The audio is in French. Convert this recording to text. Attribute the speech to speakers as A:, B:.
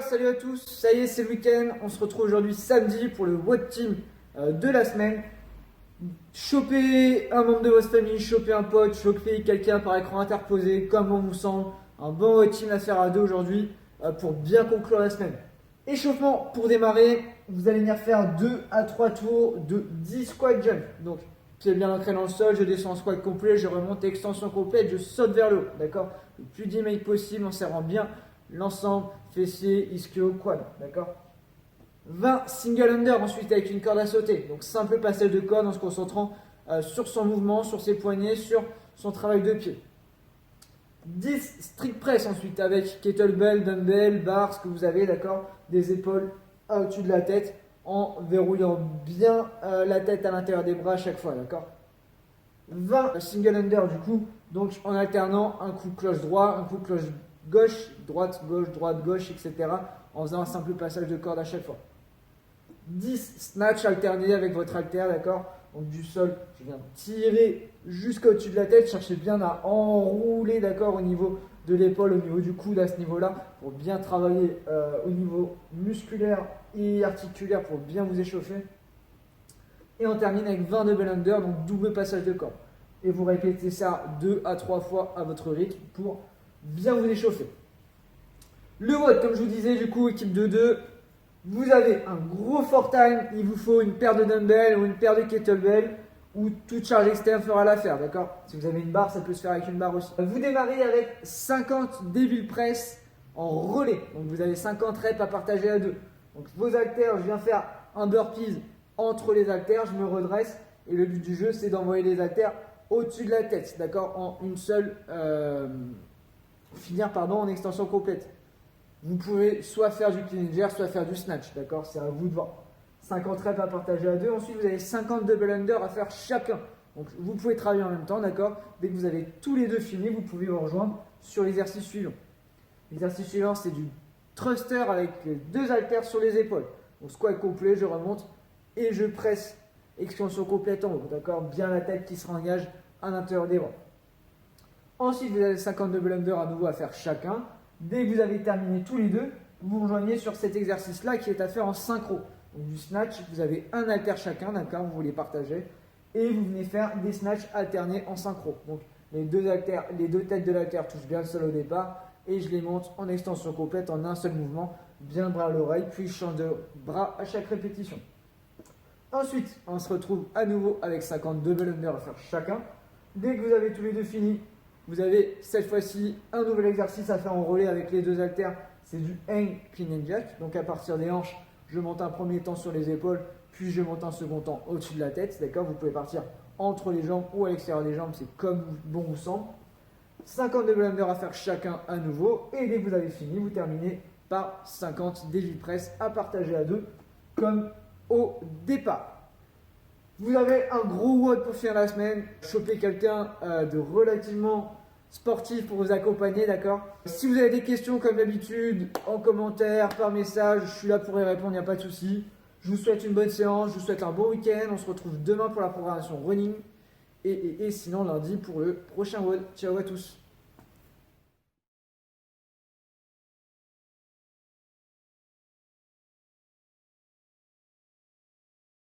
A: salut à tous, ça y est c'est le week-end, on se retrouve aujourd'hui samedi pour le WOD Team de la semaine. Chopez un membre de votre famille, chopez un pote, chopez quelqu'un par écran interposé, comme on vous semble. Un bon WOD Team à faire à deux aujourd'hui pour bien conclure la semaine. Échauffement pour démarrer, vous allez venir faire 2 à 3 tours de 10 squat jump. Donc pied bien ancré dans le sol, je descends en squat complet, je remonte extension complète, je saute vers le haut, d'accord? Le plus dynamique possible en serrant bien l'ensemble, fessier, ischio, quad, d'accord? 20 single under ensuite avec une corde à sauter. Donc simple passage de corde en se concentrant sur son mouvement, sur ses poignets, sur son travail de pied. 10 strict press ensuite avec kettlebell, dumbbell, barre, ce que vous avez, d'accord? Des épaules au-dessus de la tête en verrouillant bien la tête à l'intérieur des bras à chaque fois, d'accord? 20 single under du coup, donc en alternant un coup de cloche droit, un coup de cloche gauche, droite, gauche, etc. en faisant un simple passage de corde à chaque fois. 10 snatch alternés avec votre halter, d'accord? Donc du sol, je viens tirer jusqu'au-dessus de la tête, cherchez bien à enrouler, d'accord, au niveau de l'épaule, au niveau du coude à ce niveau-là, pour bien travailler au niveau musculaire et articulaire pour bien vous échauffer. Et on termine avec 20 double under, donc double passage de corde. Et vous répétez ça 2 à 3 fois à votre rythme pour bien vous échauffer. Le WOD, comme je vous disais, du coup, équipe de 2, vous avez un gros fort time, il vous faut une paire de dumbbells ou une paire de kettlebell ou toute charge externe fera l'affaire, d'accord? Si vous avez une barre, ça peut se faire avec une barre aussi. Vous démarrez avec 50 devil press en relais, donc vous avez 50 reps à partager à deux. Donc vos haltères, je viens faire un burpees entre les haltères, je me redresse et le but du jeu, c'est d'envoyer les haltères au-dessus de la tête, d'accord? En une seule, finir en extension complète. Vous pouvez soit faire du clean and jerk, soit faire du snatch, d'accord? C'est à vous de voir. 50 reps à partager à deux. Ensuite, vous avez 50 double under à faire chacun. Donc, vous pouvez travailler en même temps, d'accord? Dès que vous avez tous les deux fini, vous pouvez vous rejoindre sur l'exercice suivant. L'exercice suivant, c'est du thruster avec deux haltères sur les épaules. Donc, squat complet, je remonte et je presse extension complète en haut, d'accord? Bien la tête qui se engage à l'intérieur des bras. Ensuite, vous avez 50 double under à nouveau à faire chacun. Dès que vous avez terminé tous les deux, vous rejoignez sur cet exercice-là qui est à faire en synchro. Donc du snatch, vous avez un haltère chacun, d'accord, vous les partagez, et vous venez faire des snatchs alternés en synchro. Donc les deux têtes de l'haltère touchent bien le sol au départ, et je les monte en extension complète en un seul mouvement, bien le bras à l'oreille, puis je change de bras à chaque répétition. Ensuite, on se retrouve à nouveau avec 50 double under à faire chacun. Dès que vous avez tous les deux fini, vous avez cette fois-ci un nouvel exercice à faire en relais avec les deux haltères. C'est du hang clean and jerk. Donc à partir des hanches, je monte un premier temps sur les épaules, puis je monte un second temps au-dessus de la tête. D'accord? Vous pouvez partir entre les jambes ou à l'extérieur des jambes, c'est comme bon vous semble. 50 double under à faire chacun à nouveau. Et dès que vous avez fini, vous terminez par 50 devil press à partager à deux, comme au départ. Vous avez un gros WOD pour finir la semaine. Chopez quelqu'un de relativement sportif pour vous accompagner, d'accord? Si vous avez des questions comme d'habitude, en commentaire, par message, je suis là pour y répondre, il n'y a pas de souci. Je vous souhaite une bonne séance, je vous souhaite un bon week-end. On se retrouve demain pour la programmation running et sinon lundi pour le prochain WOD. Ciao à tous.